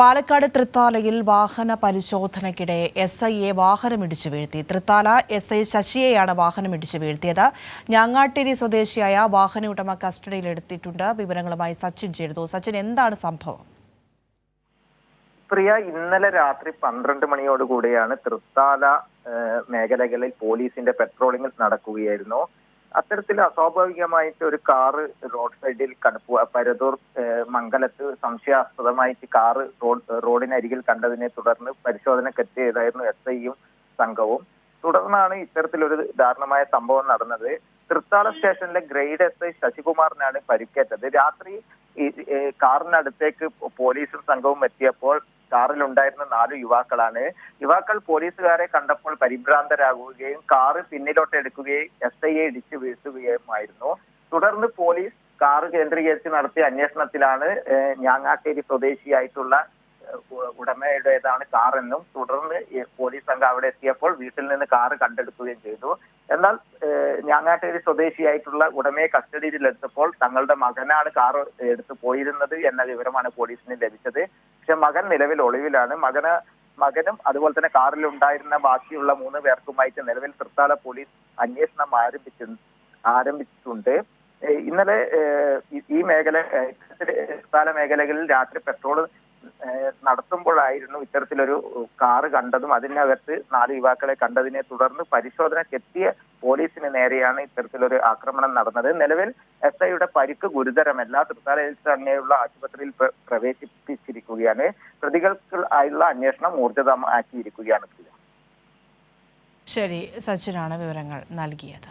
പാലക്കാട് തൃത്താലയിൽ വാഹന പരിശോധനയ്ക്കിടെ SIയെ വാഹനമിടിച്ചു വീഴ്ത്തി. തൃത്താല SI ശശിയെയാണ് വാഹനമിടിച്ചു വീഴ്ത്തിയത്. ഞാങ്ങാട്ടിരി സ്വദേശിയായ വാഹന ഉടമ കസ്റ്റഡിയിലെടുത്തിട്ടുണ്ട്. വിവരങ്ങളുമായി സച്ചിൻ ചേരുന്നു. സച്ചിൻ, എന്താണ് സംഭവം? പ്രിയ, ഇന്നലെ രാത്രി 12 മണിയോടുകൂടിയാണ് തൃത്താല മേഖലകളിൽ പോലീസിന്റെ പെട്രോളിംഗ് നടക്കുകയായിരുന്നു. അത്തരത്തിൽ അസ്വാഭാവികമായിട്ട് ഒരു കാറ് റോഡ് സൈഡിൽ പരതൂർ മംഗലത്ത് സംശയാസ്പദമായിട്ട് കാറ് റോഡിനരികിൽ കണ്ടതിനെ തുടർന്ന് പരിശോധനക്കെത്തിയതായിരുന്നു SIയും സംഘവും. തുടർന്നാണ് ഇത്തരത്തിലൊരു ദാരുണമായ സംഭവം നടന്നത്. തൃത്താല സ്റ്റേഷനിലെ ഗ്രേഡ് SI ശശികുമാറിനാണ് പരിക്കേറ്റത്. രാത്രി കാറിനടുത്തേക്ക് പോലീസും സംഘവും എത്തിയപ്പോൾ കാറിലുണ്ടായിരുന്ന 4 യുവാക്കളാണ്. യുവാക്കൾ പോലീസുകാരെ കണ്ടപ്പോൾ പരിഭ്രാന്തരാകുകയും കാറ് പിന്നിലോട്ട് എടുക്കുകയും SIയെ ഇടിച്ചു വീഴ്ത്തുകയുമായിരുന്നു. തുടർന്ന് പോലീസ് കാറ് കേന്ദ്രീകരിച്ച് നടത്തിയ അന്വേഷണത്തിലാണ് ഞാങ്ങാട്ടേരി സ്വദേശിയായിട്ടുള്ള ഉടമയുടേതാണ് കാറെന്നും തുടർന്ന് പോലീസ് സംഘം അവിടെ എത്തിയപ്പോൾ വീട്ടിൽ നിന്ന് കാറ് കണ്ടെടുക്കുകയും ചെയ്തു. എന്നാൽ ഞാങ്ങാട്ടേരി സ്വദേശിയായിട്ടുള്ള ഉടമയെ കസ്റ്റഡിയിലെടുത്തപ്പോൾ തങ്ങളുടെ മകനാണ് കാറ് എടുത്തു പോയിരുന്നത് എന്ന വിവരമാണ് പോലീസിന് ലഭിച്ചത്. പക്ഷെ മകൻ നിലവിൽ ഒളിവിലാണ്. മകനും അതുപോലെ തന്നെ കാറിലുണ്ടായിരുന്ന ബാക്കിയുള്ള 3 പേർക്കുമായിട്ട് നിലവിൽ തൃത്താല പോലീസ് അന്വേഷണം ആരംഭിച്ചിട്ടുണ്ട്. ഇന്നലെ ഈ തൃത്താല മേഖലകളിൽ രാത്രി പെട്രോൾ നടത്തുമ്പോഴായിരുന്നു ഇത്തരത്തിലൊരു കാറ് കണ്ടതും അതിനകത്ത് 4 യുവാക്കളെ കണ്ടതിനെ തുടർന്ന് പരിശോധനക്കെത്തിയ പോലീസിന് നേരെയാണ് ഇത്തരത്തിലൊരു ആക്രമണം നടന്നത്. നിലവിൽ SIയുടെ പരിക്ക് ഗുരുതരമല്ല. തൃത്താലയിൽ തന്നെയുള്ള ആശുപത്രിയിൽ പ്രവേശിപ്പിച്ചിരിക്കുകയാണ്. പ്രതികൾക്ക് ആയുള്ള അന്വേഷണം ഊർജിതമാക്കിയിരിക്കുകയാണ്. ശരി, സച്ചിനാണ് വിവരങ്ങൾ നൽകിയത്.